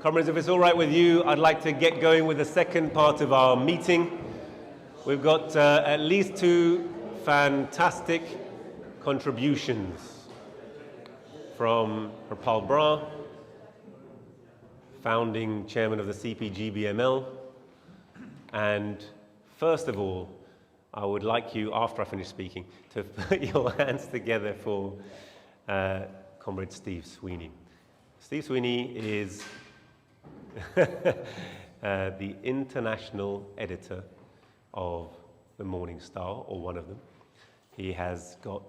Comrades, if it's all right with you, I'd like to get going with the second part of our meeting. We've got at least two fantastic contributions from Paul Bra, founding chairman of the CPG-BML. And first of all, I would like you, after I finish speaking, to put your hands together for Comrade Steve Suini. Steve Suini is the international editor of the Morning Star, or one of them. He has got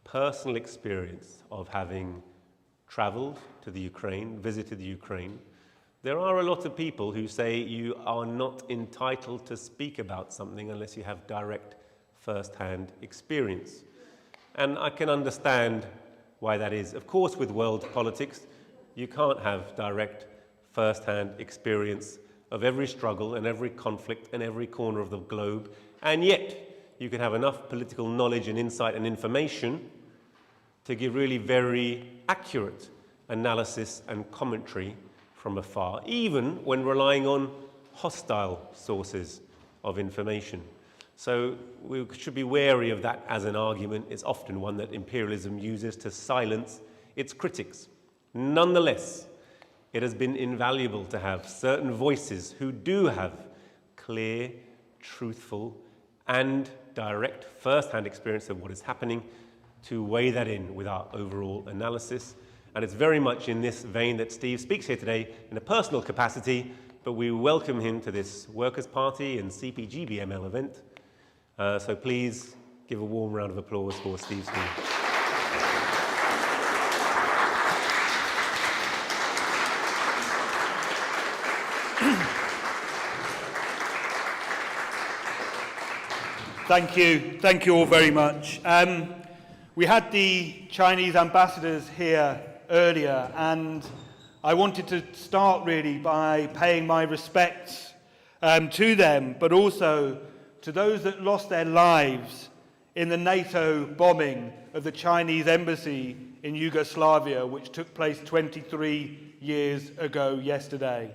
personal experience of having traveled to the Ukraine, visited the Ukraine. There are a lot of people who say you are not entitled to speak about something unless you have direct first-hand experience. And I can understand why that is. Of course, with world politics, you can't have direct first-hand experience of every struggle and every conflict in every corner of the globe, and yet you can have enough political knowledge and insight and information to give really very accurate analysis and commentary from afar, even when relying on hostile sources of information. So we should be wary of that as an argument. It's often one that imperialism uses to silence its critics. Nonetheless, it has been invaluable to have certain voices who do have clear, truthful, and direct first-hand experience of what is happening to weigh that in with our overall analysis. And it's very much in this vein that Steve speaks here today in a personal capacity, but we welcome him to this Workers' Party and CPG-BML event. So please give a warm round of applause for Steve Suini. Thank you all very much. We had the Chinese ambassadors here earlier, and I wanted to start really by paying my respects to them, but also to those that lost their lives in the NATO bombing of the Chinese embassy in Yugoslavia, which took place 23 years ago yesterday.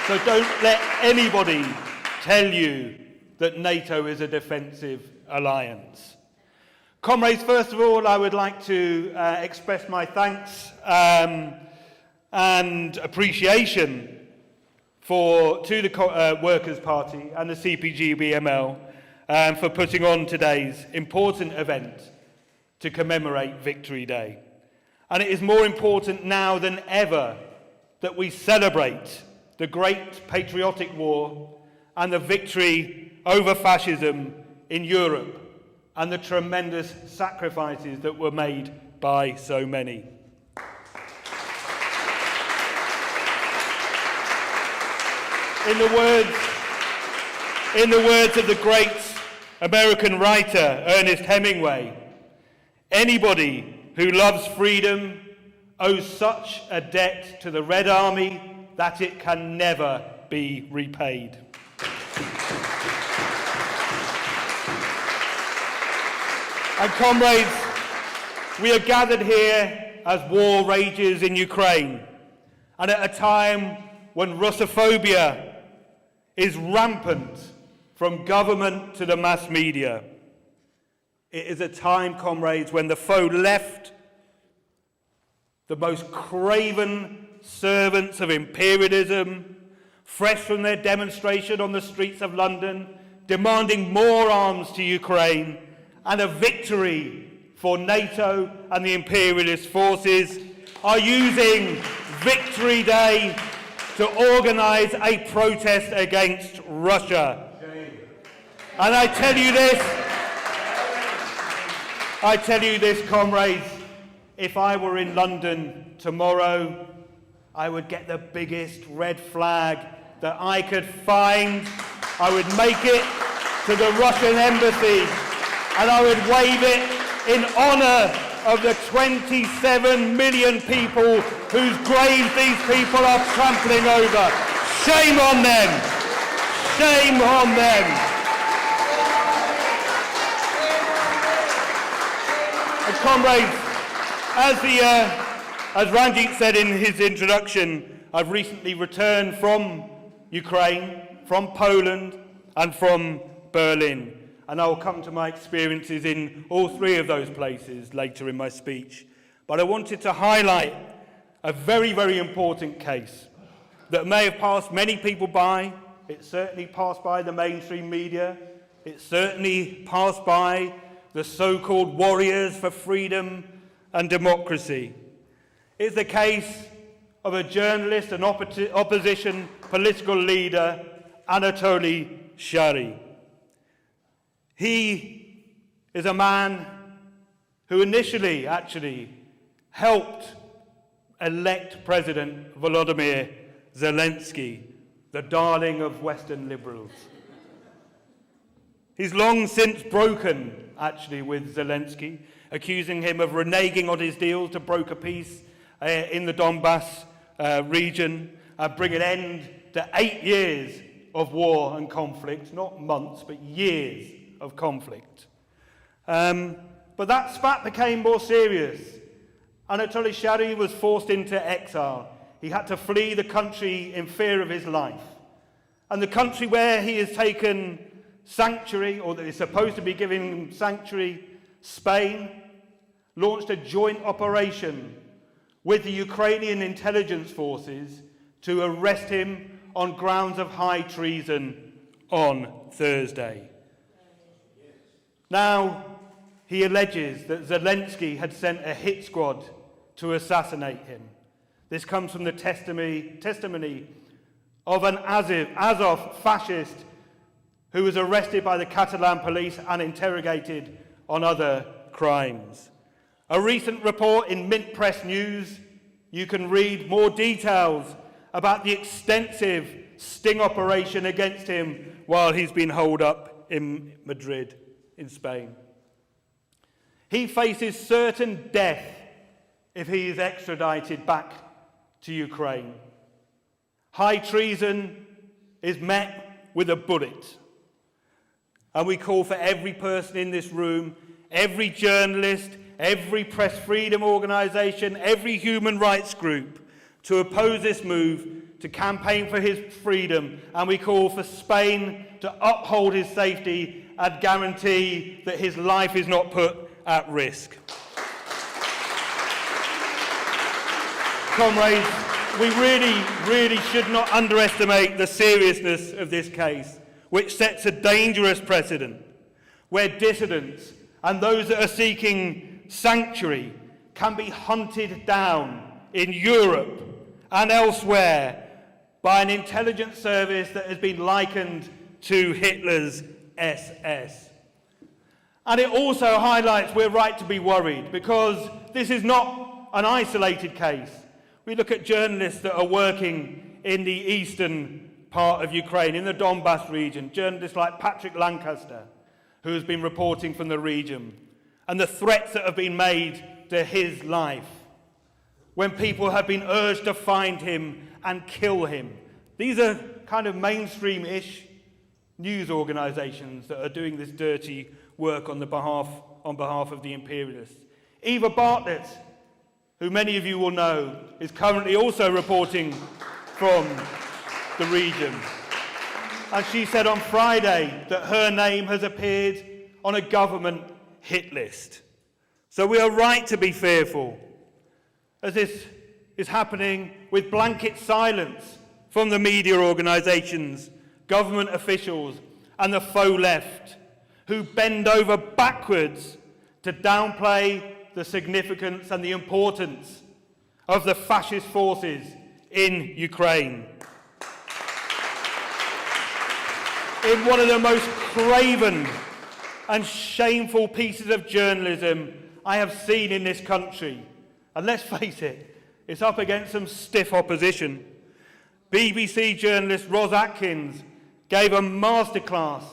So don't let anybody tell you that NATO is a defensive alliance. Comrades, first of all, I would like to express my thanks and appreciation to the Workers' Party and the CPG-BML for putting on today's important event to commemorate Victory Day. And it is more important now than ever that we celebrate the great patriotic war and the victory over fascism in Europe and the tremendous sacrifices that were made by so many. In the words of the great American writer Ernest Hemingway, anybody who loves freedom owes such a debt to the Red Army that it can never be repaid. And comrades, we are gathered here as war rages in Ukraine, and at a time when Russophobia is rampant from government to the mass media. It is a time, comrades, when the foe left, the most craven servants of imperialism, fresh from their demonstration on the streets of London, demanding more arms to Ukraine and a victory for NATO and the imperialist forces, are using Victory Day to organize a protest against Russia. And I tell you this, comrades, if I were in London tomorrow, I would get the biggest red flag that I could find. I would make it to the Russian embassy and I would wave it in honor of the 27 million people whose graves these people are trampling over. Shame on them! Shame on them! And comrades, as Ranjit said in his introduction, I've recently returned from Ukraine, from Poland, and from Berlin. And I'll come to my experiences in all three of those places later in my speech. But I wanted to highlight a very, very important case that may have passed many people by. It certainly passed by the mainstream media. It certainly passed by the so-called warriors for freedom and democracy. It's the case of a journalist and opposition political leader, Anatoly Shary. He is a man who initially actually helped elect President Volodymyr Zelensky, the darling of Western liberals. He's long since broken, actually, with Zelensky, accusing him of reneging on his deal to broker peace in the Donbass region and bring an end to 8 years of war and conflict, not months, but years of conflict. But that spat became more serious. Anatoly Shary was forced into exile. He had to flee the country in fear of his life. And the country where he has taken sanctuary, or that is supposed to be giving him sanctuary, Spain, launched a joint operation with the Ukrainian intelligence forces to arrest him on grounds of high treason on Thursday. Now, he alleges that Zelensky had sent a hit squad to assassinate him. This comes from the testimony of an Azov fascist who was arrested by the Catalan police and interrogated on other crimes. A recent report in Mint Press News, you can read more details about the extensive sting operation against him while he's been holed up in Madrid, in Spain. He faces certain death if he is extradited back to Ukraine. High treason is met with a bullet. And we call for every person in this room, every journalist, every press freedom organisation, every human rights group to oppose this move, to campaign for his freedom, and we call for Spain to uphold his safety and guarantee that his life is not put at risk. Comrades, we really should not underestimate the seriousness of this case, which sets a dangerous precedent where dissidents and those that are seeking sanctuary can be hunted down in Europe and elsewhere by an intelligence service that has been likened to Hitler's SS. And it also highlights we're right to be worried, because this is not an isolated case. We look at journalists that are working in the eastern part of Ukraine, in the Donbass region, journalists like Patrick Lancaster, who has been reporting from the region, and the threats that have been made to his life, when people have been urged to find him and kill him. These are kind of mainstream-ish news organisations that are doing this dirty work on behalf of the imperialists. Eva Bartlett, who many of you will know, is currently also reporting from the region. And she said on Friday that her name has appeared on a government hit list. So we are right to be fearful, as this is happening with blanket silence from the media organisations, government officials, and the faux left, who bend over backwards to downplay the significance and the importance of the fascist forces in Ukraine. In one of the most craven and shameful pieces of journalism I have seen in this country, and let's face it, it's up against some stiff opposition, BBC journalist Ros Atkins gave a masterclass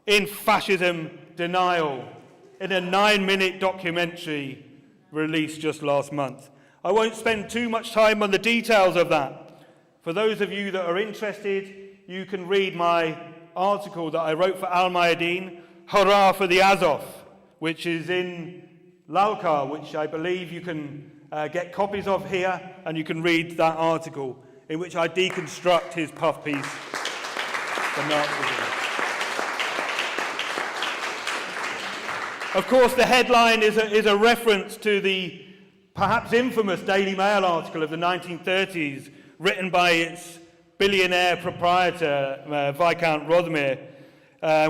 in fascism denial in a 9-minute documentary released just last month. I won't spend too much time on the details of that. For those of you that are interested, you can read my article that I wrote for Al Mayadeen, Hurrah for the Azov, which is in Lalkar, which I believe you can get copies of here, and you can read that article in which I deconstruct his puff piece for Nazism. Of course, the headline is a reference to the perhaps infamous Daily Mail article of the 1930s, written by its billionaire proprietor, Viscount Rothermere,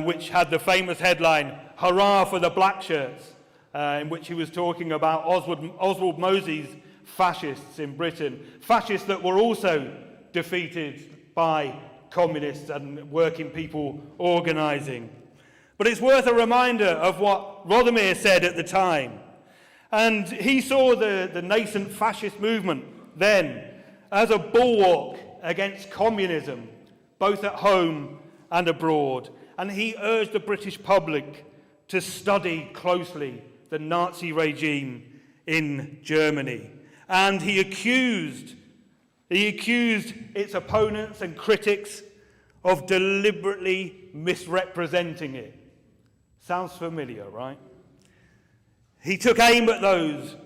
which had the famous headline, "Hurrah for the Black Shirts," in which he was talking about Oswald Mosley's fascists in Britain, fascists that were also defeated by communists and working people organising. But it's worth a reminder of what Rothermere said at the time. And he saw the nascent fascist movement then as a bulwark against communism, both at home and abroad. And he urged the British public to study closely the Nazi regime in Germany. And he accused its opponents and critics of deliberately misrepresenting it. Sounds familiar, right? He took aim at those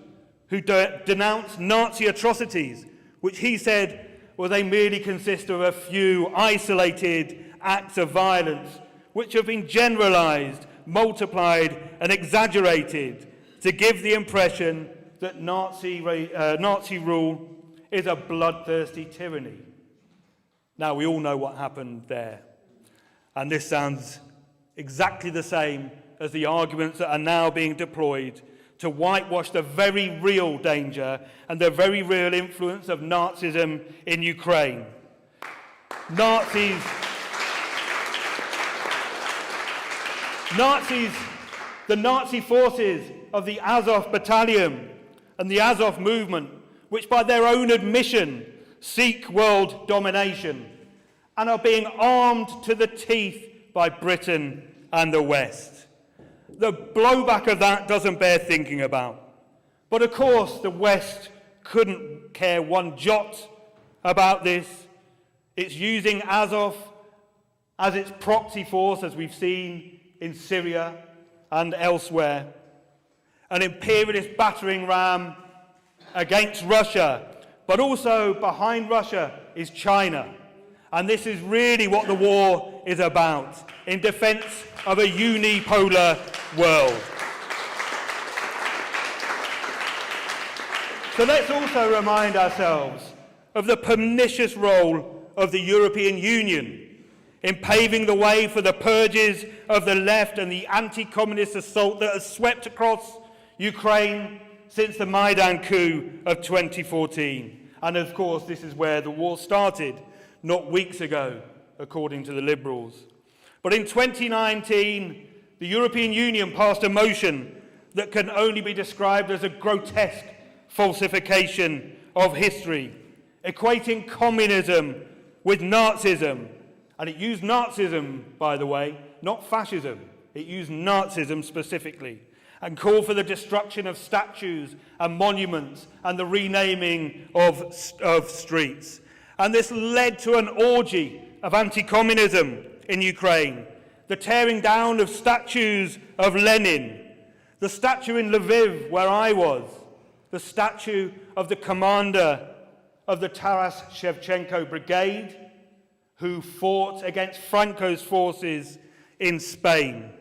who denounced Nazi atrocities, which he said, well, they merely consist of a few isolated acts of violence, which have been generalized, multiplied, and exaggerated to give the impression that Nazi rule is a bloodthirsty tyranny. Now, we all know what happened there. And this sounds exactly the same as the arguments that are now being deployed to whitewash the very real danger and the very real influence of Nazism in Ukraine. The Nazi forces of the Azov Battalion and the Azov movement, which by their own admission seek world domination and are being armed to the teeth by Britain and the West. The blowback of that doesn't bear thinking about. But of course, the West couldn't care one jot about this. It's using Azov as its proxy force, as we've seen in Syria and elsewhere. An imperialist battering ram against Russia, but also behind Russia is China. And this is really what the war is about, in defense of a unipolar world. So let's also remind ourselves of the pernicious role of the European Union in paving the way for the purges of the left and the anti-communist assault that has swept across Ukraine since the Maidan coup of 2014. And of course, this is where the war started, not weeks ago, according to the Liberals. But in 2019, the European Union passed a motion that can only be described as a grotesque falsification of history, equating communism with Nazism. And it used Nazism, by the way, not fascism. It used Nazism specifically, and called for the destruction of statues and monuments and the renaming of streets. And this led to an orgy of anti-communism in Ukraine, the tearing down of statues of Lenin, the statue in Lviv, where I was, the statue of the commander of the Taras Shevchenko Brigade, who fought against Franco's forces in Spain,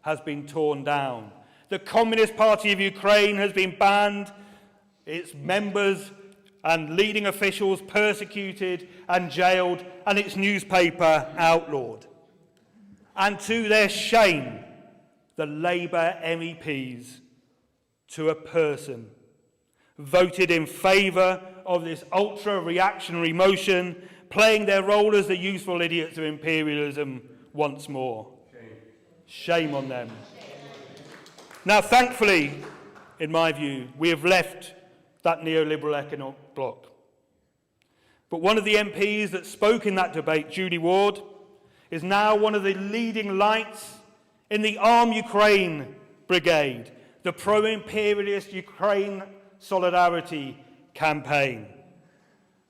has been torn down. The Communist Party of Ukraine has been banned, its members and leading officials persecuted and jailed, and its newspaper outlawed. And to their shame, the Labour MEPs, to a person, voted in favour of this ultra-reactionary motion, playing their role as the useful idiots of imperialism once more. Shame on them. Now, thankfully, in my view, we have left that neoliberal economic bloc. But one of the MPs that spoke in that debate, Julie Ward, is now one of the leading lights in the Arm Ukraine Brigade, the pro-imperialist Ukraine solidarity campaign.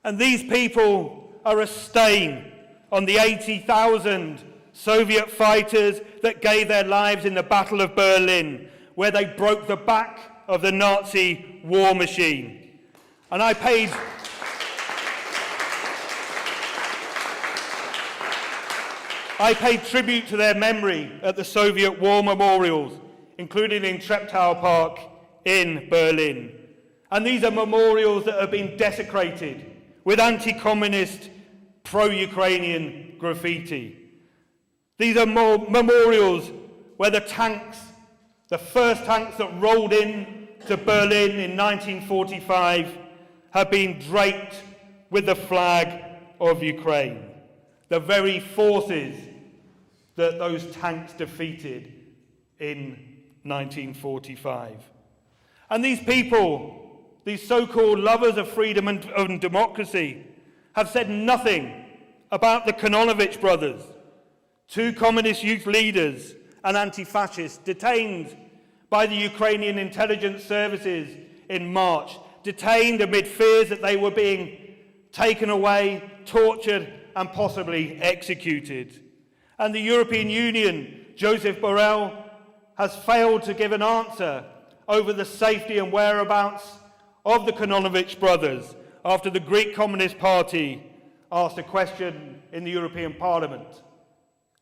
And these people are a stain on the 80,000 Soviet fighters that gave their lives in the Battle of Berlin, where they broke the back of the Nazi war machine. And I paid tribute to their memory at the Soviet war memorials, including in Treptow Park in Berlin. And these are memorials that have been desecrated with anti-communist, pro-Ukrainian graffiti. These are memorials where the tanks, the first tanks that rolled in to Berlin in 1945, have been draped with the flag of Ukraine. The very forces that those tanks defeated in 1945. And these people, these so-called lovers of freedom and democracy, have said nothing about the Kononovich brothers, two communist youth leaders and anti-fascists detained by the Ukrainian intelligence services in March, detained amid fears that they were being taken away, tortured and possibly executed. And the European Union, Joseph Borrell, has failed to give an answer over the safety and whereabouts of the Kononovich brothers after the Greek Communist Party asked a question in the European Parliament.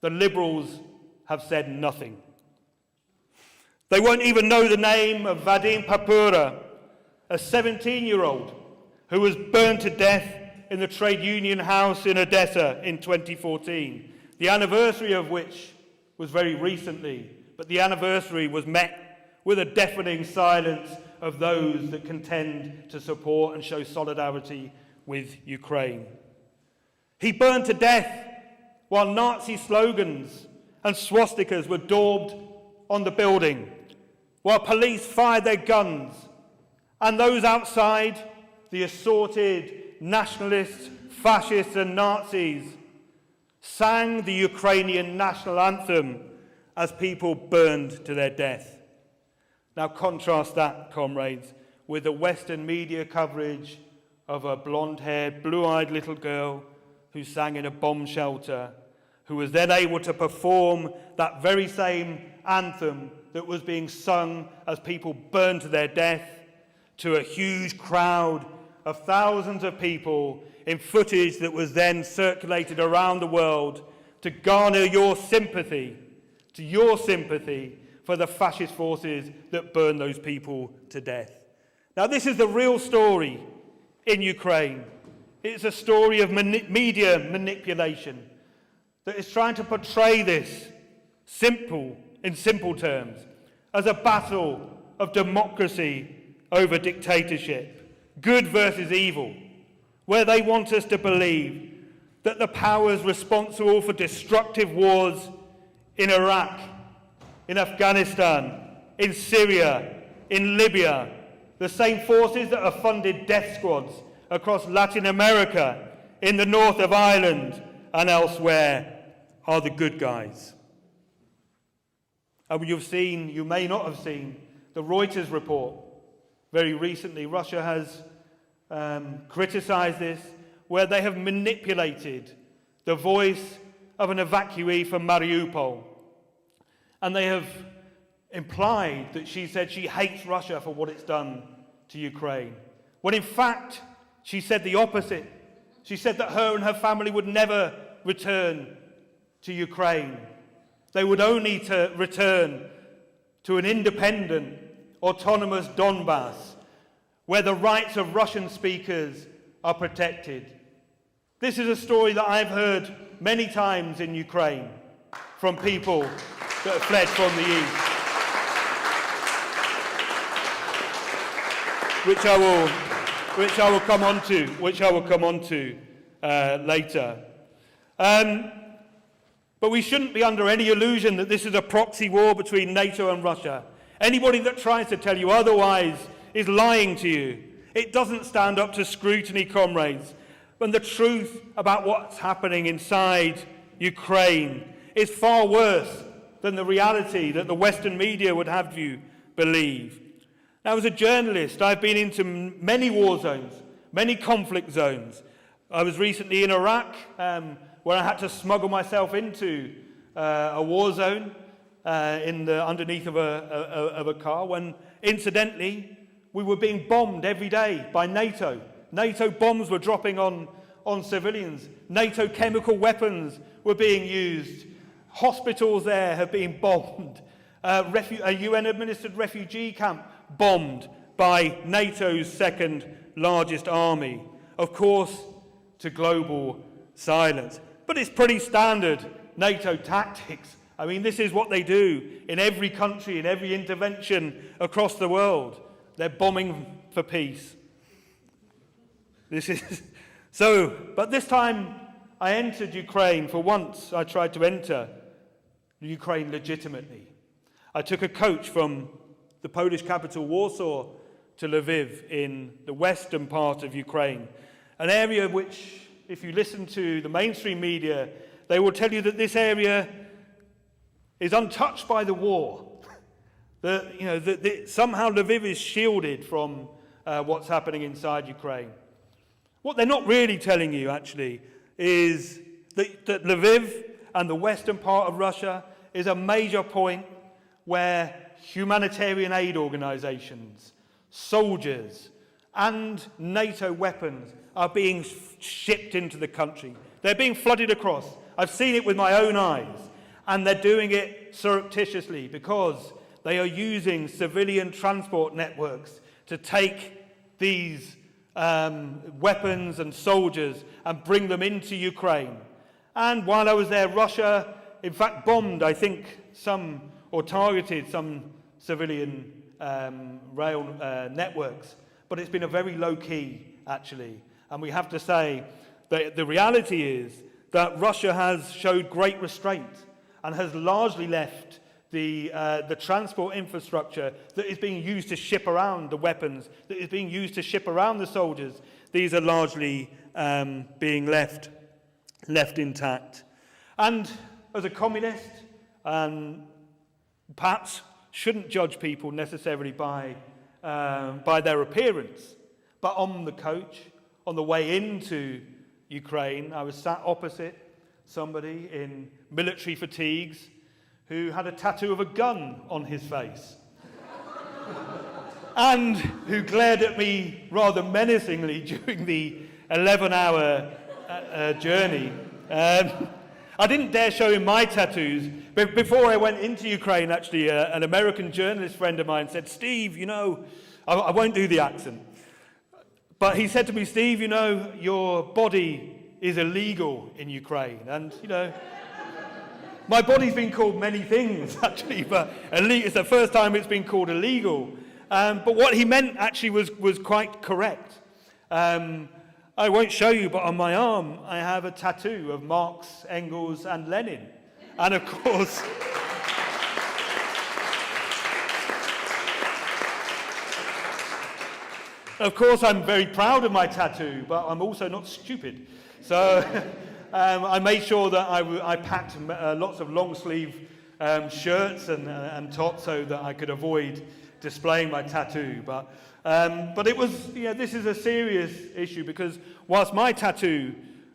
The Liberals have said nothing. They won't even know the name of Vadim Papura, a 17-year-old who was burned to death in the trade union house in Odessa in 2014, the anniversary of which was very recently, but the anniversary was met with a deafening silence of those that contend to support and show solidarity with Ukraine. He burned to death while Nazi slogans and swastikas were daubed on the building, while police fired their guns, and those outside, the assorted nationalists, fascists and Nazis, sang the Ukrainian national anthem as people burned to their death. Now contrast that, comrades, with the Western media coverage of a blonde-haired, blue-eyed little girl who sang in a bomb shelter, who was then able to perform that very same anthem that was being sung as people burned to their death to a huge crowd of thousands of people in footage that was then circulated around the world to garner your sympathy for the fascist forces that burned those people to death. Now, this is the real story in Ukraine. It's a story of media manipulation that is trying to portray this in simple terms as a battle of democracy over dictatorship, good versus evil, where they want us to believe that the powers responsible for destructive wars in Iraq, in Afghanistan, in Syria, in Libya, the same forces that have funded death squads across Latin America, in the north of Ireland and elsewhere, are the good guys. And you may not have seen, the Reuters report. Very recently, Russia has criticized this, where they have manipulated the voice of an evacuee from Mariupol. And they have implied that she said she hates Russia for what it's done to Ukraine. When in fact, she said the opposite. She said that her and her family would never return to Ukraine. They would only return to an independent, autonomous Donbass, where the rights of Russian speakers are protected. This is a story that I've heard many times in Ukraine from people that have fled from the east, which I will come on to later. But we shouldn't be under any illusion that this is a proxy war between NATO and Russia. Anybody that tries to tell you otherwise is lying to you. It doesn't stand up to scrutiny, comrades. And the truth about what's happening inside Ukraine is far worse than the reality that the Western media would have you believe. Now, as a journalist, I've been into many war zones, many conflict zones. I was recently in Iraq, where I had to smuggle myself into a war zone. underneath of a car when, incidentally, we were being bombed every day by NATO. NATO bombs were dropping on civilians. NATO chemical weapons were being used. Hospitals there have been bombed. A UN-administered refugee camp bombed by NATO's second largest army. Of course, to global silence. But it's pretty standard NATO tactics. I mean, this is what they do in every country, in every intervention across the world. They're bombing for peace. But this time I entered Ukraine. For once I tried to enter Ukraine legitimately. I took a coach from the Polish capital Warsaw to Lviv in the western part of Ukraine, an area which, if you listen to the mainstream media, they will tell you that this area is untouched by the war. Somehow Lviv is shielded from what's happening inside Ukraine. What they're not really telling you, actually, is that Lviv and the western part of Russia is a major point where humanitarian aid organizations, soldiers, and NATO weapons are being shipped into the country. They're being flooded across. I've seen it with my own eyes, and they're doing it surreptitiously because they are using civilian transport networks to take these weapons and soldiers and bring them into Ukraine. And while I was there, Russia, in fact, bombed, I think, targeted some civilian rail networks. But it's been a very low key, actually. And we have to say that the reality is that Russia has showed great restraint and has largely left the transport infrastructure that is being used to ship around the weapons, that is being used to ship around the soldiers. These are largely being left intact. And as a communist, perhaps shouldn't judge people necessarily by their appearance, but on the coach, on the way into Ukraine, I was sat opposite somebody in military fatigues who had a tattoo of a gun on his face and who glared at me rather menacingly during the 11-hour journey. I didn't dare show him my tattoos. But before I went into Ukraine, actually, an American journalist friend of mine said, Steve, I won't do the accent, but he said to me, Steve, your body is illegal in Ukraine. And, my body's been called many things, actually, but it's the first time it's been called illegal. But what he meant, actually, was quite correct. I won't show you, but on my arm, I have a tattoo of Marx, Engels, and Lenin. And of course, I'm very proud of my tattoo, but I'm also not stupid. So I made sure that I packed lots of long-sleeve shirts and tops so that I could avoid displaying my tattoo. But it was, this is a serious issue because whilst my tattoo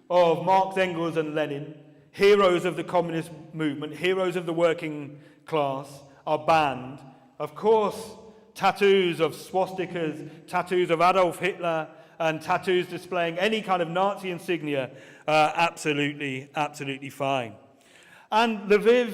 of Marx, Engels, and Lenin, heroes of the communist movement, heroes of the working class, are banned, of course, tattoos of swastikas, tattoos of Adolf Hitler, and tattoos displaying any kind of Nazi insignia are absolutely fine. And Lviv,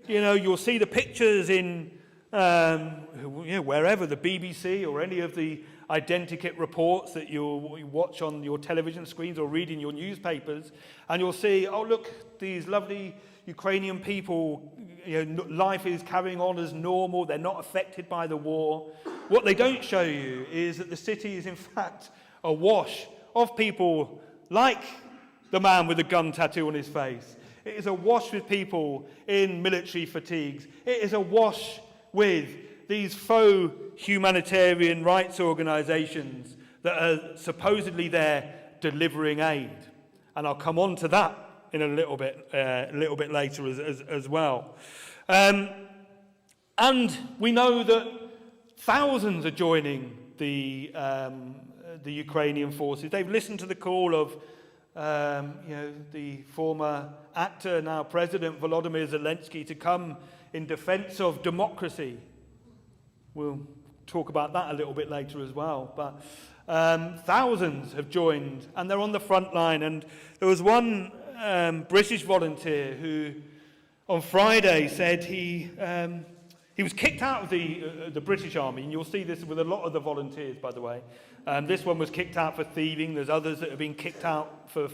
you'll see the pictures in wherever, the BBC or any of the identikit reports that you watch on your television screens or read in your newspapers, and you'll see, oh look, these lovely Ukrainian people, life is carrying on as normal, they're not affected by the war. What they don't show you is that the city is in fact awash of people like the man with the gun tattoo on his face. It is awash with people in military fatigues. It is awash with these faux humanitarian rights organizations that are supposedly there delivering aid. And I'll come on to that in a little bit later as well. And we know that thousands are joining the Ukrainian forces. They've listened to the call of the former actor, now President Volodymyr Zelensky, to come in defense of democracy. We'll talk about that a little bit later as well. But thousands have joined, and they're on the front line. And there was one British volunteer who, on Friday, said he was kicked out of the British Army, and you'll see this with a lot of the volunteers, by the way. This one was kicked out for thieving. There's others that have been kicked out for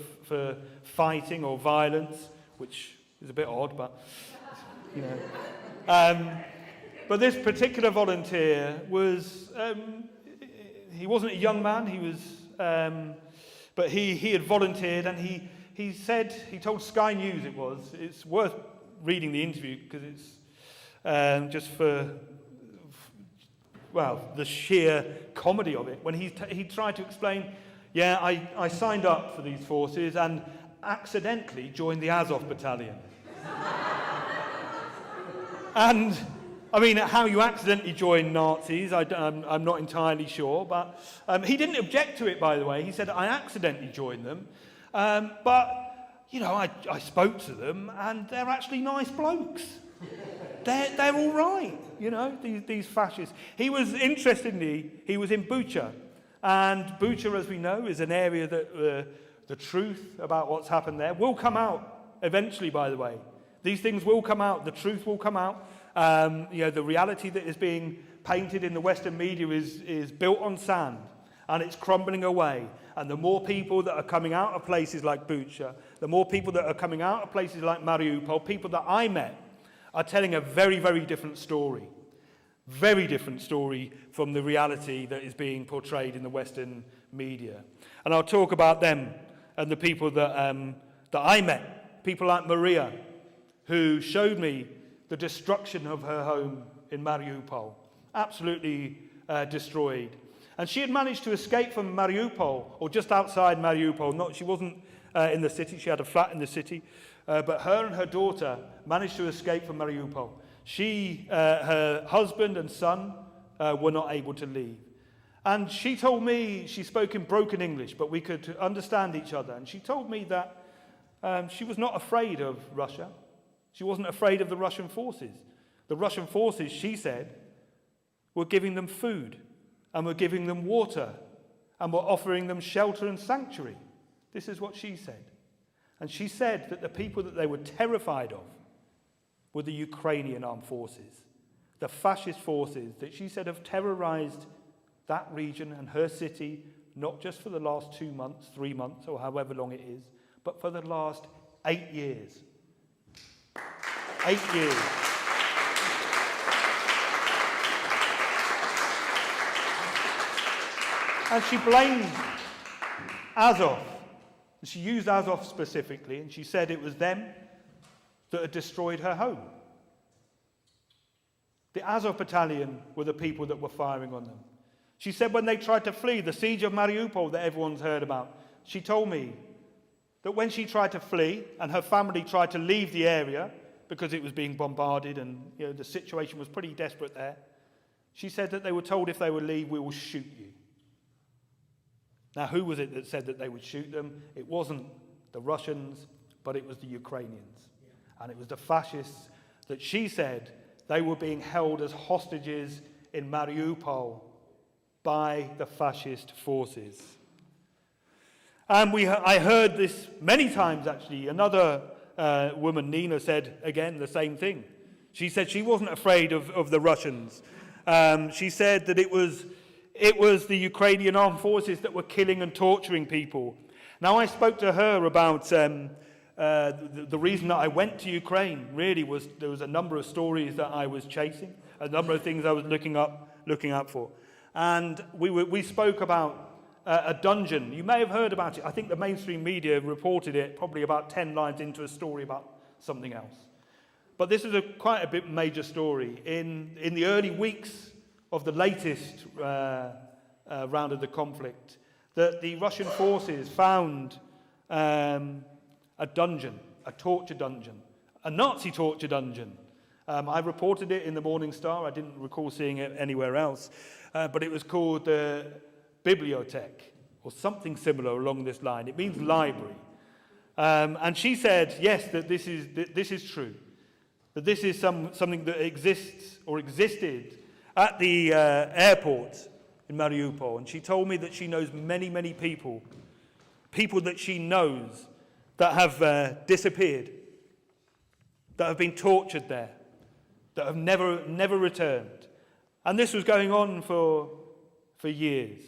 fighting or violence, which is a bit odd, but you know. But this particular volunteer was, he wasn't a young man, he was, but he had volunteered, and he said, he told Sky News it's worth reading the interview because it's just for, well, the sheer comedy of it. When he tried to explain, yeah, I signed up for these forces and accidentally joined the Azov battalion. And I mean, how you accidentally join Nazis, I'm not entirely sure, but he didn't object to it, by the way. He said, I accidentally joined them, but, you know, I spoke to them, and they're actually nice blokes. They're all right, you know, these fascists. He was, interestingly, he was in Bucha, and Bucha, as we know, is an area that the truth about what's happened there will come out eventually, by the way. These things will come out, the truth will come out. You know, the reality that is being painted in the Western media is built on sand, and it's crumbling away. And the more people that are coming out of places like Bucha, the more people that are coming out of places like Mariupol, people that I met, are telling a very, very different story. Very different story from the reality that is being portrayed in the Western media. And I'll talk about them and the people that I met. People like Maria, who showed me the destruction of her home in Mariupol. Absolutely destroyed. And she had managed to escape from Mariupol, or just outside Mariupol. She wasn't in the city, she had a flat in the city. But her and her daughter managed to escape from Mariupol. Her husband and son were not able to leave. And she told me, she spoke in broken English, but we could understand each other. And she told me that she was not afraid of Russia. She wasn't afraid of the Russian forces. The Russian forces, she said, were giving them food, and were giving them water, and were offering them shelter and sanctuary. This is what she said. And she said that the people that they were terrified of were the Ukrainian armed forces, the fascist forces that she said have terrorized that region and her city, not just for the last 2 months, 3 months, or however long it is, but for the last 8 years. 8 years. And she blamed Azov. She used Azov specifically, and she said it was them that had destroyed her home. The Azov battalion were the people that were firing on them. She said when they tried to flee, the siege of Mariupol that everyone's heard about, she told me that when she tried to flee and her family tried to leave the area because it was being bombarded and you know, the situation was pretty desperate there, she said that they were told if they would leave, we will shoot you. Now, who was it that said that they would shoot them? It wasn't the Russians, but it was the Ukrainians. And it was the fascists that she said they were being held as hostages in Mariupol by the fascist forces. And I heard this many times, actually. Another woman, Nina, said again the same thing. She said she wasn't afraid of the Russians. She said that it was the Ukrainian armed forces that were killing and torturing people. Now, I spoke to her about the reason that I went to Ukraine. Really, was there was a number of stories that I was chasing, a number of things I was looking up for, and we spoke about a dungeon. You may have heard about it. I think the mainstream media reported it probably about 10 lines into a story about something else. But this is quite a bit major story. In the early weeks of the latest round of the conflict, that the Russian forces found a dungeon, a torture dungeon, a Nazi torture dungeon. I reported it in the Morning Star. I didn't recall seeing it anywhere else. But it was called the Bibliothek, or something similar along this line. It means library. And she said, yes, that this is true. that this is something that exists or existed at the airport in Mariupol. And she told me that she knows many, many people that she knows that have disappeared, that have been tortured there, that have never returned. And this was going on for years.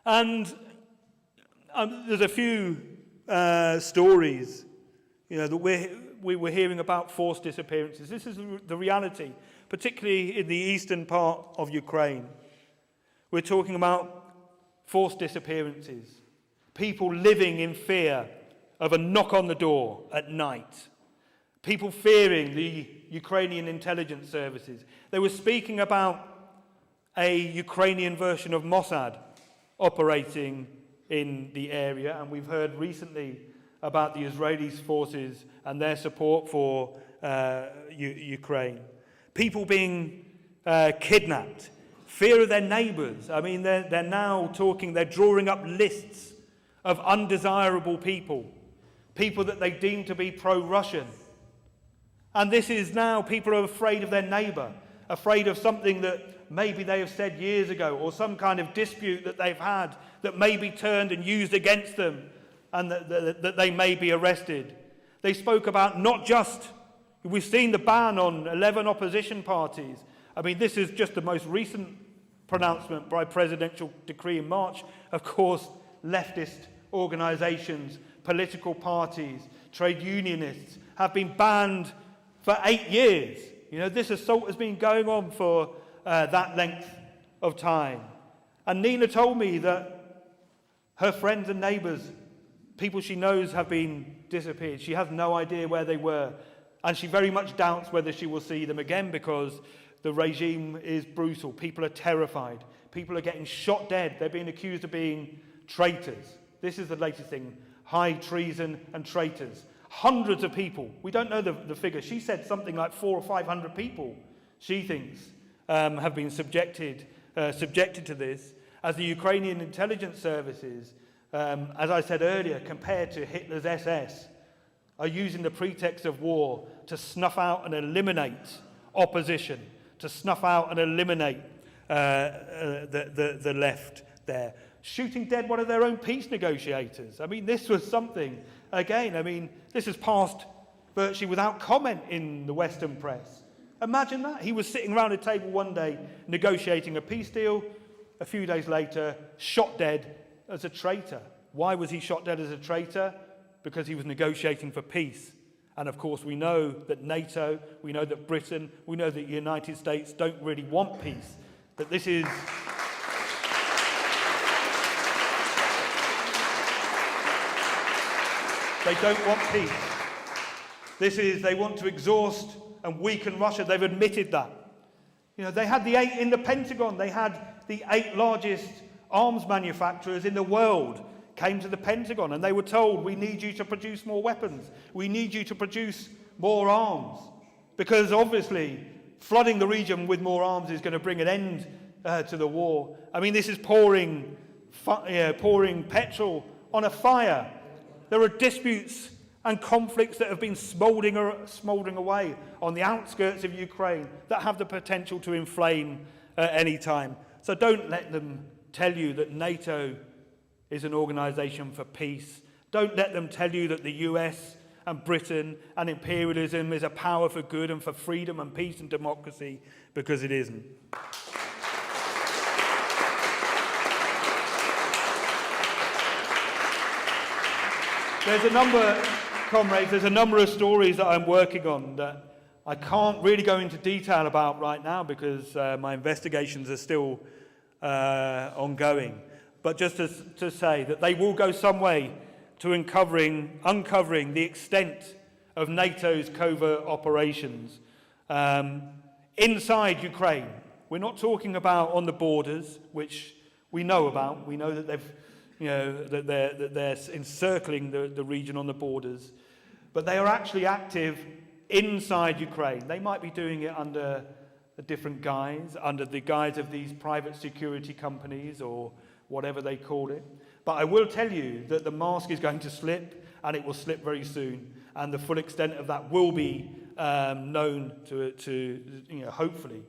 And there's a few stories, that we were hearing about forced disappearances. This is the reality, particularly in the eastern part of Ukraine. We're talking about forced disappearances, people living in fear of a knock on the door at night, people fearing the Ukrainian intelligence services. They were speaking about a Ukrainian version of Mossad operating in the area, and we've heard recently about the Israeli forces and their support for Ukraine. People being kidnapped, fear of their neighbours. I mean, they're now talking, they're drawing up lists of undesirable people that they deem to be pro-Russian. And this is now, people are afraid of their neighbour, afraid of something that maybe they have said years ago, or some kind of dispute that they've had that may be turned and used against them, and that they may be arrested. They spoke about not just, we've seen the ban on 11 opposition parties. I mean, this is just the most recent pronouncement by presidential decree in March. Of course, leftist organisations, political parties, trade unionists have been banned for 8 years. This assault has been going on for that length of time. And Nina told me that her friends and neighbours, people she knows, have been disappeared. She has no idea where they were. And she very much doubts whether she will see them again, because the regime is brutal. People are terrified. People are getting shot dead. They're being accused of being traitors. This is the latest thing. High treason and traitors. Hundreds of people. We don't know the figure. She said something like 400 or 500 people, she thinks, have been subjected to this, as the Ukrainian intelligence services, as I said earlier, compared to Hitler's SS, are using the pretext of war to snuff out and eliminate opposition, to snuff out and eliminate the left there. Shooting dead one of their own peace negotiators. I mean, this was something, again, this has passed virtually without comment in the Western press. Imagine that. He was sitting around a table one day negotiating a peace deal. A few days later, shot dead as a traitor. Why was he shot dead as a traitor? Because he was negotiating for peace. And of course, we know that NATO, we know that Britain, we know that the United States don't really want peace. That this is... They don't want peace. They want to exhaust and weaken Russia. They've admitted that. They had in the Pentagon, they had the 8 largest arms manufacturers in the world came to the Pentagon, and they were told, we need you to produce more weapons. We need you to produce more arms. Because obviously, flooding the region with more arms is going to bring an end to the war. This is pouring petrol on a fire. There are disputes and conflicts that have been smouldering away on the outskirts of Ukraine that have the potential to inflame at any time. So don't let them tell you that NATO is an organisation for peace. Don't let them tell you that the US and Britain and imperialism is a power for good and for freedom and peace and democracy, because it isn't. There's a number of stories that I'm working on that I can't really go into detail about right now, because my investigations are still ongoing. But just to say that they will go some way to uncovering the extent of NATO's covert operations inside Ukraine. We're not talking about on the borders, which we know about. We know that they're encircling the region on the borders, but they are actually active inside Ukraine. They might be doing it under a different guise, under the guise of these private security companies or whatever they call it. But I will tell you that the mask is going to slip, and it will slip very soon, and the full extent of that will be known to hopefully,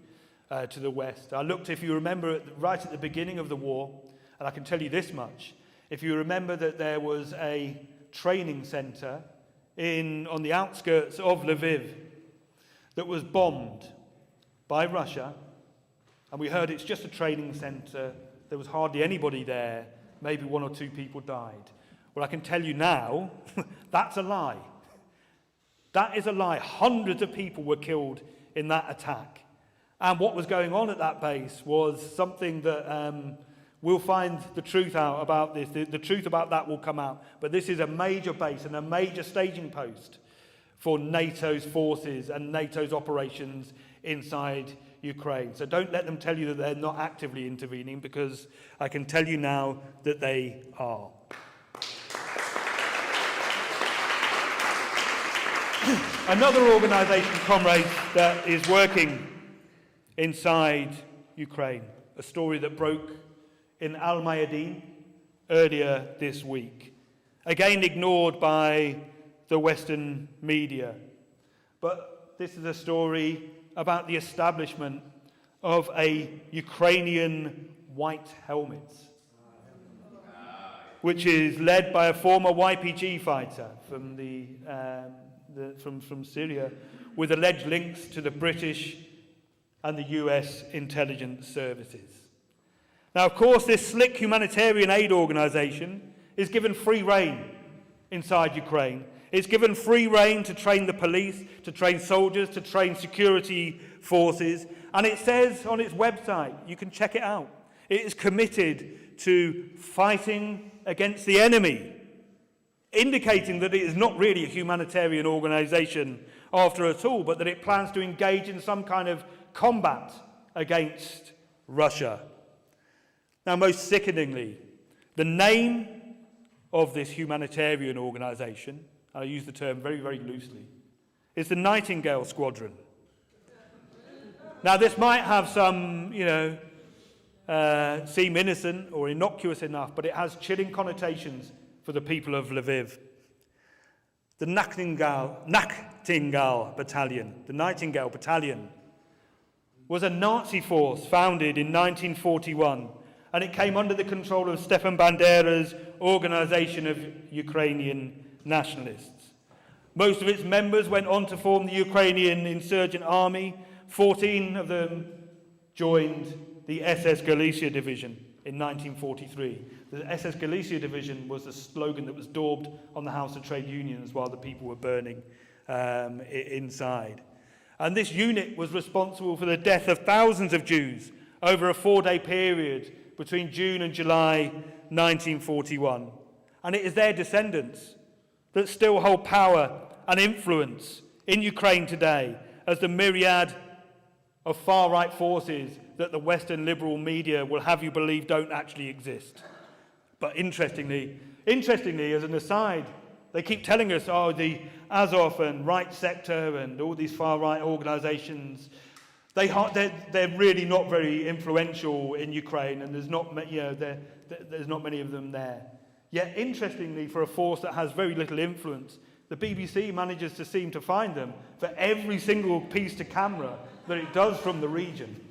to the West. I looked, if you remember, right at the beginning of the war, and I can tell you this much, if you remember that there was a training centre on the outskirts of Lviv that was bombed by Russia, and we heard it's just a training centre, there was hardly anybody there, maybe 1 or 2 people died. Well, I can tell you now, that's a lie. That is a lie. Hundreds of people were killed in that attack. And what was going on at that base was something that we'll find the truth out about this. The truth about that will come out. But this is a major base and a major staging post for NATO's forces and NATO's operations inside Ukraine. So don't let them tell you that they're not actively intervening, because I can tell you now that they are. Another organisation, comrades, that is working inside Ukraine, a story that broke in Al-Mayadin earlier this week, again ignored by the Western media. But this is a story about the establishment of a Ukrainian White Helmets, which is led by a former YPG fighter from from Syria, with alleged links to the British and the US intelligence services. Now, of course, this slick humanitarian aid organisation is given free rein inside Ukraine. It's given free rein to train the police, to train soldiers, to train security forces. And it says on its website, you can check it out, it is committed to fighting against the enemy, indicating that it is not really a humanitarian organisation after all, but that it plans to engage in some kind of combat against Russia. Now, most sickeningly, the name of this humanitarian organisation, I use the term very, very loosely, is the Nightingale Squadron. Now, this might have some, seem innocent or innocuous enough, but it has chilling connotations for the people of Lviv. The Nightingale Battalion, the Nightingale Battalion, was a Nazi force founded in 1941, and it came under the control of Stepan Bandera's Organization of Ukrainian Nationalists. Most of its members went on to form the Ukrainian Insurgent Army. 14 of them joined the SS Galicia Division in 1943. The SS Galicia Division was the slogan that was daubed on the House of Trade Unions while the people were burning inside. And this unit was responsible for the death of thousands of Jews over a 4-day period between June and July 1941. And it is their descendants that still hold power and influence in Ukraine today, as the myriad of far-right forces that the Western liberal media will have you believe don't actually exist. But interestingly, as an aside, they keep telling us, the Azov and Right Sector and all these far-right organisations, they're really not very influential in Ukraine, and there's not many of them there. Yet, interestingly, for a force that has very little influence, the BBC manages to seem to find them for every single piece to camera that it does from the region.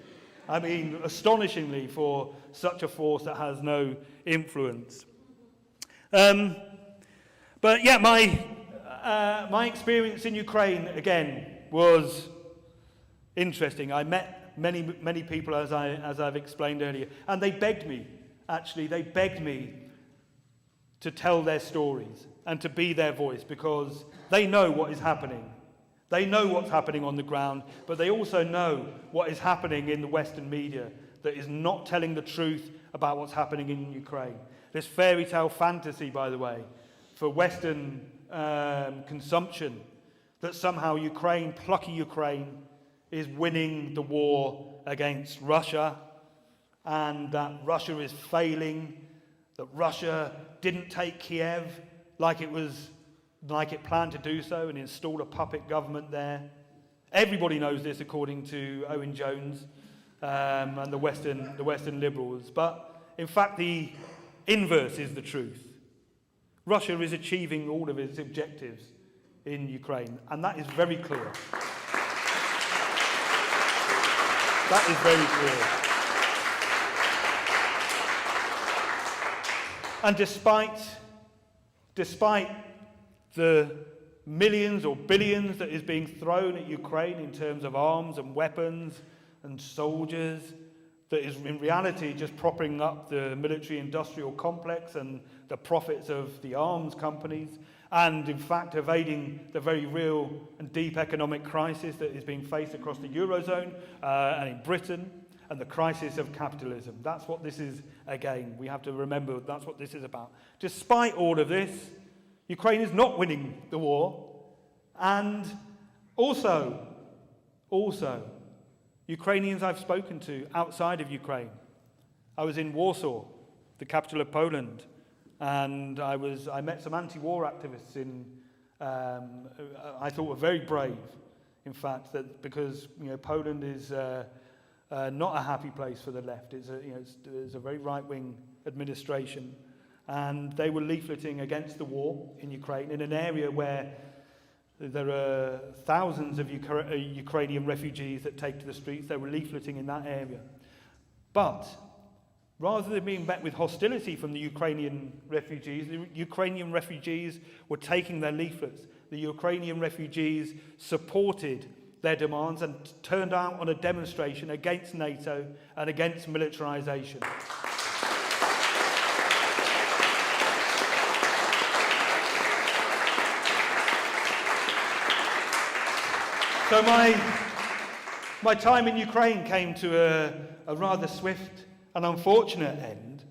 I mean, astonishingly for such a force that has no influence. But yeah, my experience in Ukraine, again, was interesting. I met many people, as I've explained earlier, and they begged me to tell their stories and to be their voice, because they know what is happening. They know what's happening on the ground, but they also know what is happening in the Western media that is not telling the truth about what's happening in Ukraine. This fairy tale fantasy, by the way, for Western consumption, that somehow Ukraine, plucky Ukraine, is winning the war against Russia, and that Russia is failing, that Russia didn't take Kiev like it planned to do so and install a puppet government there. Everybody knows this, according to Owen Jones and the Western liberals. But in fact, the inverse is the truth. Russia is achieving all of its objectives in Ukraine, and that is very clear. That is very clear. And despite the millions or billions that is being thrown at Ukraine in terms of arms and weapons and soldiers, that is in reality just propping up the military-industrial complex and the profits of the arms companies, and in fact evading the very real and deep economic crisis that is being faced across the Eurozone and in Britain, and the crisis of capitalism. That's what this is, again, we have to remember that's what this is about. Despite all of this, Ukraine is not winning the war, and also, Ukrainians I've spoken to outside of Ukraine. I was in Warsaw, the capital of Poland, and I met some anti-war activists I thought were very brave, in fact, that because Poland is not a happy place for the left. It's a very right-wing administration, and they were leafleting against the war in Ukraine in an area where there are thousands of Ukrainian refugees that take to the streets. They were leafleting in that area. But rather than being met with hostility from the Ukrainian refugees were taking their leaflets. The Ukrainian refugees supported their demands and turned out on a demonstration against NATO and against militarization. So my time in Ukraine came to a rather swift and unfortunate end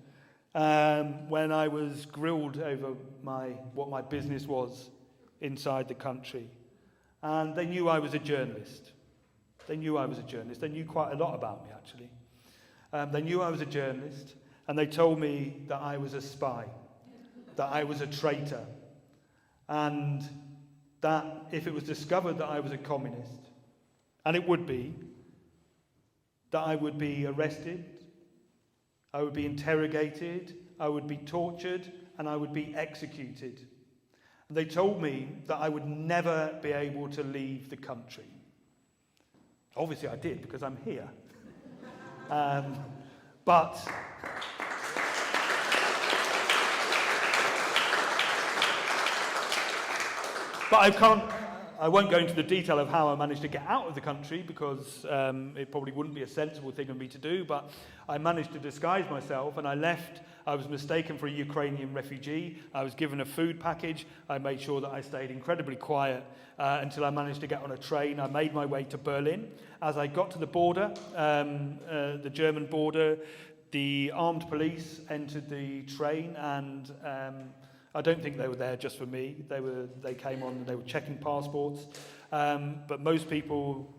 when I was grilled over what my business was inside the country. And they knew I was a journalist. They knew quite a lot about me, actually. They knew I was a journalist, and they told me that I was a spy, that I was a traitor, and that if it was discovered that I was a communist, and it would be, that I would be arrested, I would be interrogated, I would be tortured, and I would be executed. And they told me that I would never be able to leave the country. Obviously I did, because I'm here. But I won't go into the detail of how I managed to get out of the country, because it probably wouldn't be a sensible thing of me to do, but I managed to disguise myself, and I left. I was mistaken for a Ukrainian refugee. I was given a food package. I made sure that I stayed incredibly quiet until I managed to get on a train. I made my way to Berlin. As I got to the border, the German border, the armed police entered the train, and I don't think they were there just for me. They came on and they were checking passports. But most people,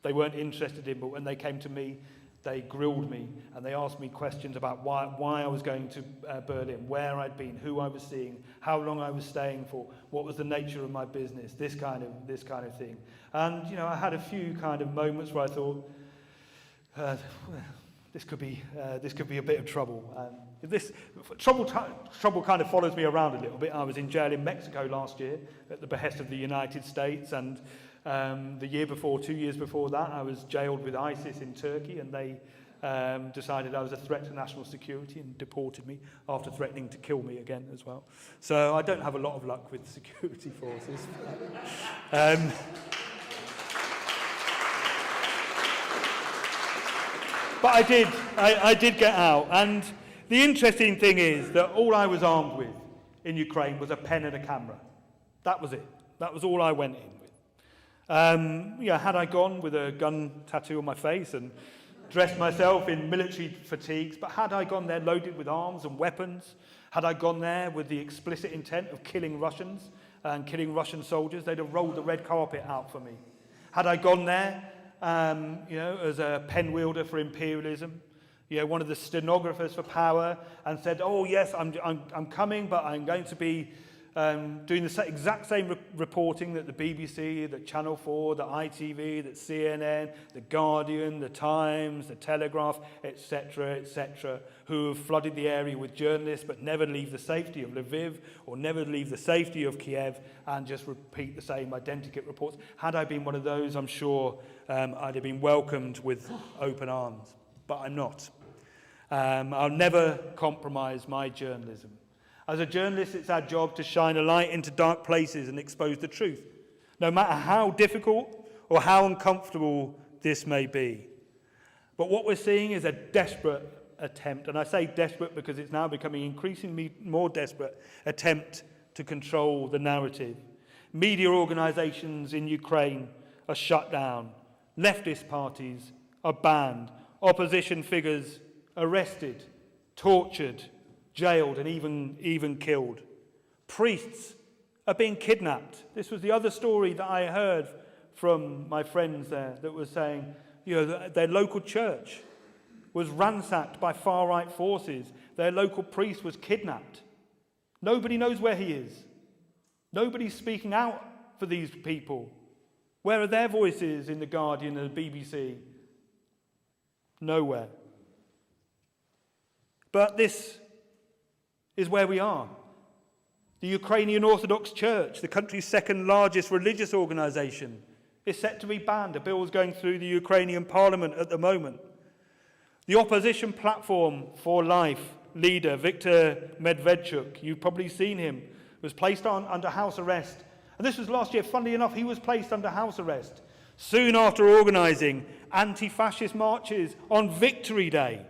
they weren't interested in, but when they came to me, they grilled me and they asked me questions about why I was going to Berlin, where I'd been, who I was seeing, how long I was staying for, what was the nature of my business, this kind of thing. And I had a few kind of moments where I thought, this could be a bit of trouble. This trouble kind of follows me around a little bit. I was in jail in Mexico last year at the behest of the United States, and the year before, 2 years before that, I was jailed with ISIS in Turkey, and they decided I was a threat to national security and deported me after threatening to kill me again as well. So I don't have a lot of luck with security forces. But I did get out, and the interesting thing is that all I was armed with in Ukraine was a pen and a camera. That was it. That was all I went in with. Had I gone with a gun tattoo on my face and dressed myself in military fatigues, but had I gone there loaded with arms and weapons, had I gone there with the explicit intent of killing Russians and killing Russian soldiers, they'd have rolled the red carpet out for me. Had I gone there as a pen wielder for imperialism, one of the stenographers for power, and said, "Oh yes, I'm coming, but I'm going to be doing the exact same reporting that the BBC, that Channel 4, that ITV, that CNN, the Guardian, the Times, the Telegraph, etc., who have flooded the area with journalists but never leave the safety of Lviv or never leave the safety of Kiev and just repeat the same identical reports. Had I been one of those, I'm sure I'd have been welcomed with open arms, but I'm not. I'll never compromise my journalism. As a journalist, it's our job to shine a light into dark places and expose the truth, no matter how difficult or how uncomfortable this may be. But what we're seeing is a desperate attempt, and I say desperate because it's now becoming increasingly more desperate, attempt to control the narrative. Media organisations in Ukraine are shut down. Leftist parties are banned. Opposition figures arrested, tortured, jailed and even killed. Priests are being kidnapped. This was the other story that I heard from my friends there that was saying, their local church was ransacked by far-right forces. Their local priest was kidnapped. Nobody knows where he is. Nobody's speaking out for these people. Where are their voices in the Guardian and the BBC? Nowhere. But this is where we are. The Ukrainian Orthodox Church, the country's second largest religious organisation, is set to be banned. A bill is going through the Ukrainian parliament at the moment. The opposition platform for life leader, Viktor Medvedchuk, you've probably seen him, was placed under house arrest. And this was last year. Funnily enough, he was placed under house arrest soon after organising anti-fascist marches on Victory Day.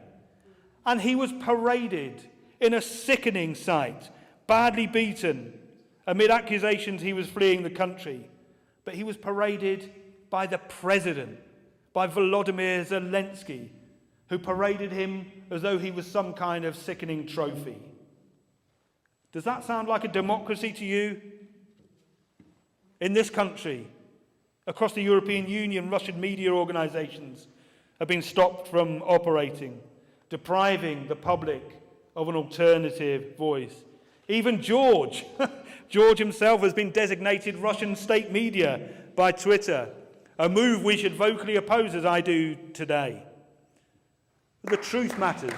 And he was paraded in a sickening sight, badly beaten, amid accusations he was fleeing the country. But he was paraded by the president, by Volodymyr Zelensky, who paraded him as though he was some kind of sickening trophy. Does that sound like a democracy to you? In this country, across the European Union, Russian media organisations have been stopped from operating, depriving the public of an alternative voice. Even George himself has been designated Russian state media by Twitter, a move we should vocally oppose as I do today. The truth matters.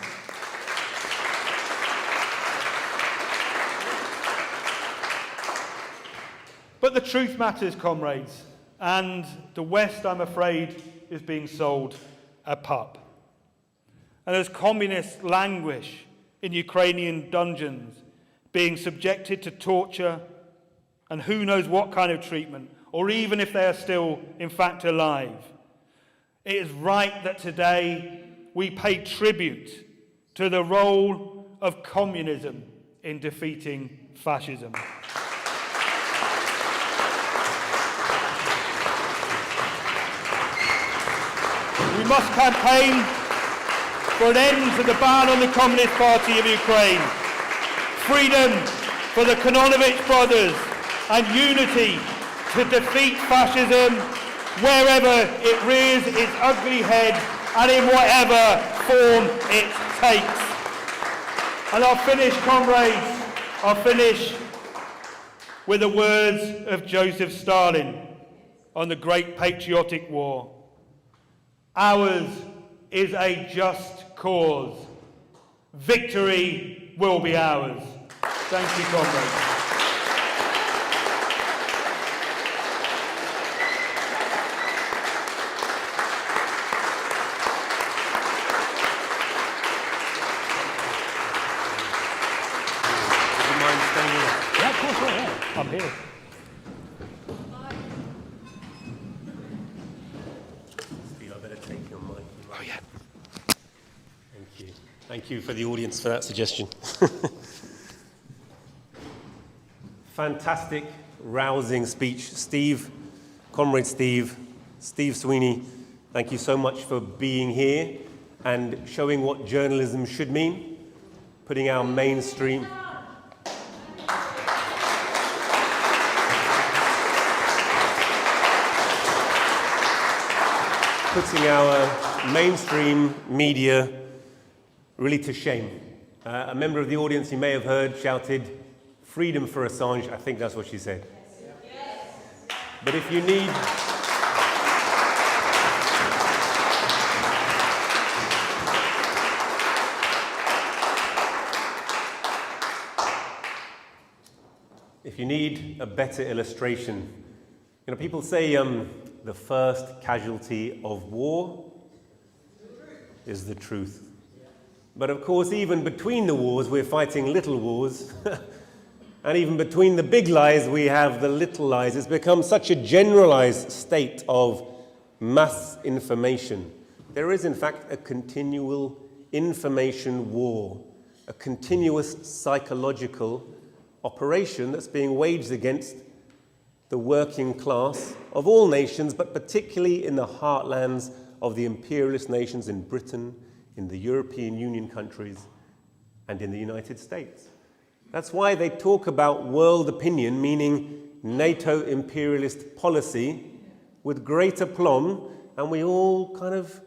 But the truth matters, comrades, and the West, I'm afraid, is being sold a pup. And as communists languish in Ukrainian dungeons, being subjected to torture and who knows what kind of treatment, or even if they are still, in fact, alive, it is right that today we pay tribute to the role of communism in defeating fascism. We must campaign for an end to the ban on the Communist Party of Ukraine, freedom for the Kononovich brothers, and unity to defeat fascism wherever it rears its ugly head and in whatever form it takes. And I'll finish, comrades, with the words of Joseph Stalin on the Great Patriotic War. Ours is a just cause. Victory will be ours. Thank you, comrades. Would you mind staying here? Yeah, of course, yeah. I'm here. Steve, I better take your mic. Oh, yeah. Thank you. Thank you for the audience for that suggestion. Fantastic, rousing speech. Steve, Comrade Steve, Steve Suini, thank you so much for being here and showing what journalism should mean, putting our mainstream... putting our mainstream media really to shame. A member of the audience you may have heard shouted, freedom for Assange, I think that's what she said. Yes. But if you need... If you need a better illustration, you know, people say the first casualty of war is the truth. But of course, even between the wars, we're fighting little wars. And even between the big lies, we have the little lies. It's become such a generalized state of mass information. There is, in fact, a continual information war, a continuous psychological operation that's being waged against the working class of all nations, but particularly in the heartlands of the imperialist nations in Britain, in the European Union countries, and in the United States. That's why they talk about world opinion, meaning NATO imperialist policy, with great aplomb, and we all kind of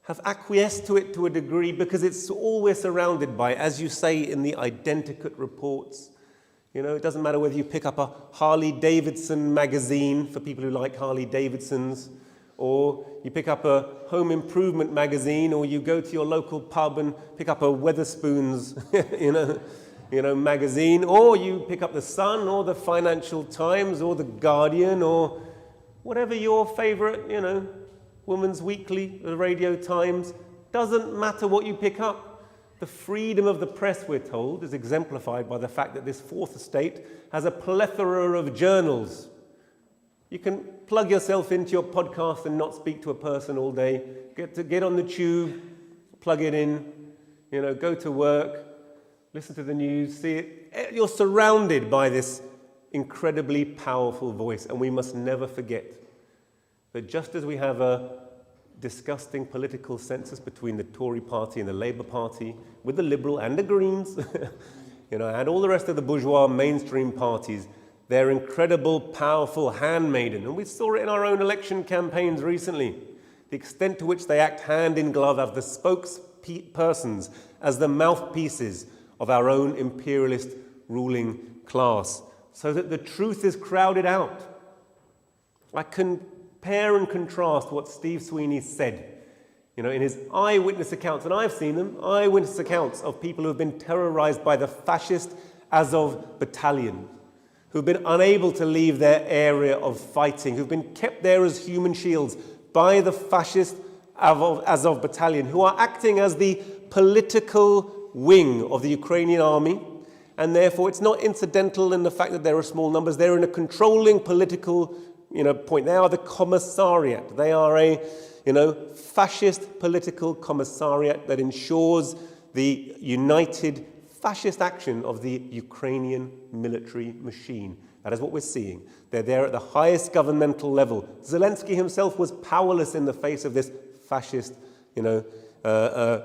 have acquiesced to it to a degree because it's all we're surrounded by, as you say in the identikit reports. You know, it doesn't matter whether you pick up a Harley-Davidson magazine for people who like Harley-Davidsons, or you pick up a home improvement magazine, or you go to your local pub and pick up a Wetherspoons, magazine, or you pick up the Sun, or the Financial Times, or the Guardian, or whatever your favorite, Women's Weekly, the Radio Times. Doesn't matter what you pick up. The freedom of the press, we're told, is exemplified by the fact that this fourth estate has a plethora of journals. You can plug yourself into your podcast and not speak to a person all day. Get on the tube, plug it in, go to work, listen to the news, see it. You're surrounded by this incredibly powerful voice, and we must never forget that just as we have a disgusting political census between the Tory party and the Labour Party, with the Liberal and the Greens, and all the rest of the bourgeois mainstream parties, their incredible, powerful handmaiden. And we saw it in our own election campaigns recently, the extent to which they act hand in glove as the spokespersons, as the mouthpieces of our own imperialist ruling class, so that the truth is crowded out. I compare and contrast what Steve Suini said, in his eyewitness accounts, and I've seen them, eyewitness accounts of people who have been terrorized by the fascist Azov battalion, who've been unable to leave their area of fighting, who've been kept there as human shields by the fascist Azov battalion, who are acting as the political wing of the Ukrainian army, and therefore it's not incidental in the fact that there are small numbers. They're in a controlling political point. They are the commissariat. They are a fascist political commissariat that ensures the united fascist action of the Ukrainian military machine. That is what we're seeing. They're there at the highest governmental level. Zelensky himself was powerless in the face of this fascist,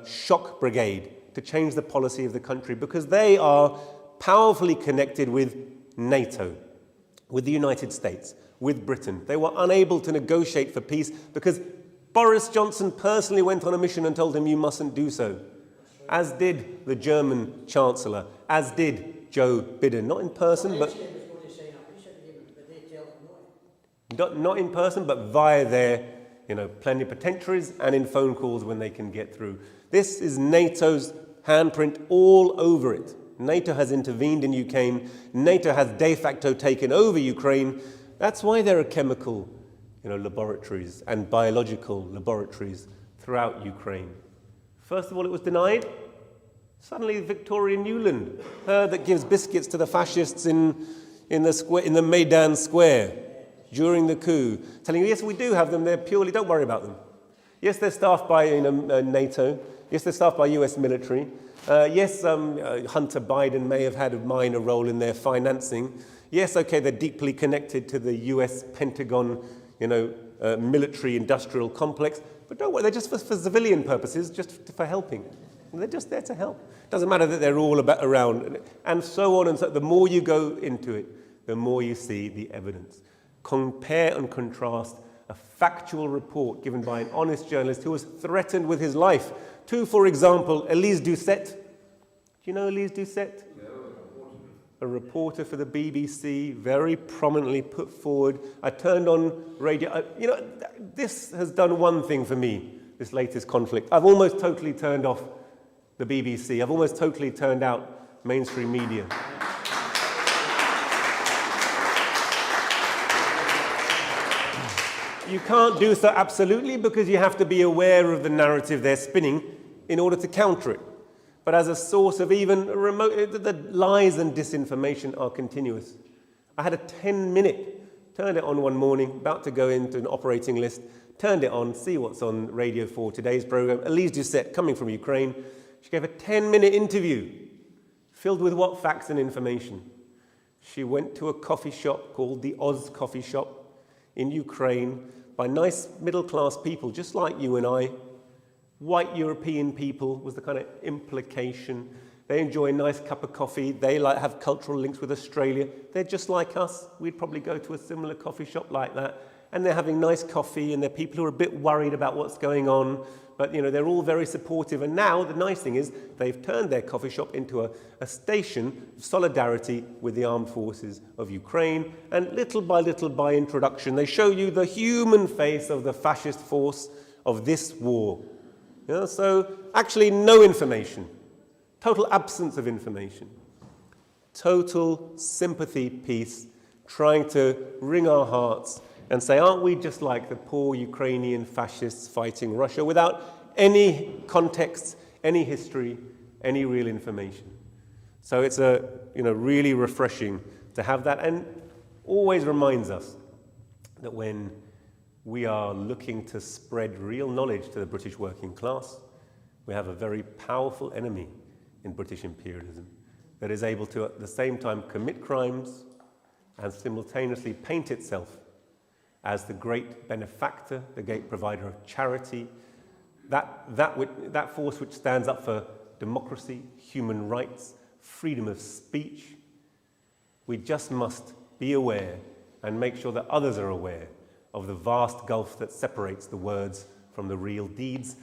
shock brigade to change the policy of the country, because they are powerfully connected with NATO, with the United States, with Britain. They were unable to negotiate for peace because Boris Johnson personally went on a mission and told him you mustn't do so, as did the German Chancellor, as did Joe Biden. Not in person, but not in person, but via their plenipotentiaries and in phone calls when they can get through. This is NATO's handprint all over it. NATO has intervened in Ukraine. NATO has de facto taken over Ukraine. That's why there are chemical laboratories and biological laboratories throughout Ukraine. First of all, it was denied. Suddenly, Victoria Nuland, her that gives biscuits to the fascists in the Maidan Square during the coup, telling you, yes, we do have them. They're purely, don't worry about them. Yes, they're staffed by NATO. Yes, they're staffed by US military. Yes, Hunter Biden may have had a minor role in their financing. Yes, okay, they're deeply connected to the US Pentagon, military industrial complex. But don't worry, they're just for civilian purposes, just for helping. They're just there to help. Doesn't matter that they're all around, and so on and so. The more you go into it, the more you see the evidence. Compare and contrast a factual report given by an honest journalist who was threatened with his life to, for example, Elise Doucette. Do you know Elise Doucette? a reporter for the BBC, very prominently put forward. I turned on radio. You know, this has done one thing for me, this latest conflict. I've almost totally turned off the BBC. I've almost totally turned out mainstream media. You can't do so absolutely because you have to be aware of the narrative they're spinning in order to counter it. But as a source of even remote, the lies and disinformation are continuous. I had a 10-minute, turned it on one morning, about to go into an operating list, turned it on, see what's on Radio 4, today's program. Elise Doucette, coming from Ukraine, she gave a 10-minute interview filled with what facts and information. She went to a coffee shop called the Oz Coffee Shop in Ukraine by nice middle-class people, just like you and I. White European people was the kind of implication. They enjoy a nice cup of coffee. They have cultural links with Australia. They're just like us. We'd probably go to a similar coffee shop like that. And they're having nice coffee, and they're people who are a bit worried about what's going on. But, you know, they're all very supportive. And now the nice thing is they've turned their coffee shop into a station of solidarity with the armed forces of Ukraine. And little by introduction, they show you the human face of the fascist force of this war. You know, so actually no information, total absence of information, total sympathy piece, trying to wring our hearts and say, aren't we just like the poor Ukrainian fascists fighting Russia, without any context, any history, any real information. So it's really refreshing to have that, and always reminds us that when we are looking to spread real knowledge to the British working class, we have a very powerful enemy in British imperialism that is able to at the same time commit crimes and simultaneously paint itself as the great benefactor, the great provider of charity, that force which stands up for democracy, human rights, freedom of speech. We just must be aware and make sure that others are aware of the vast gulf that separates the words from the real deeds,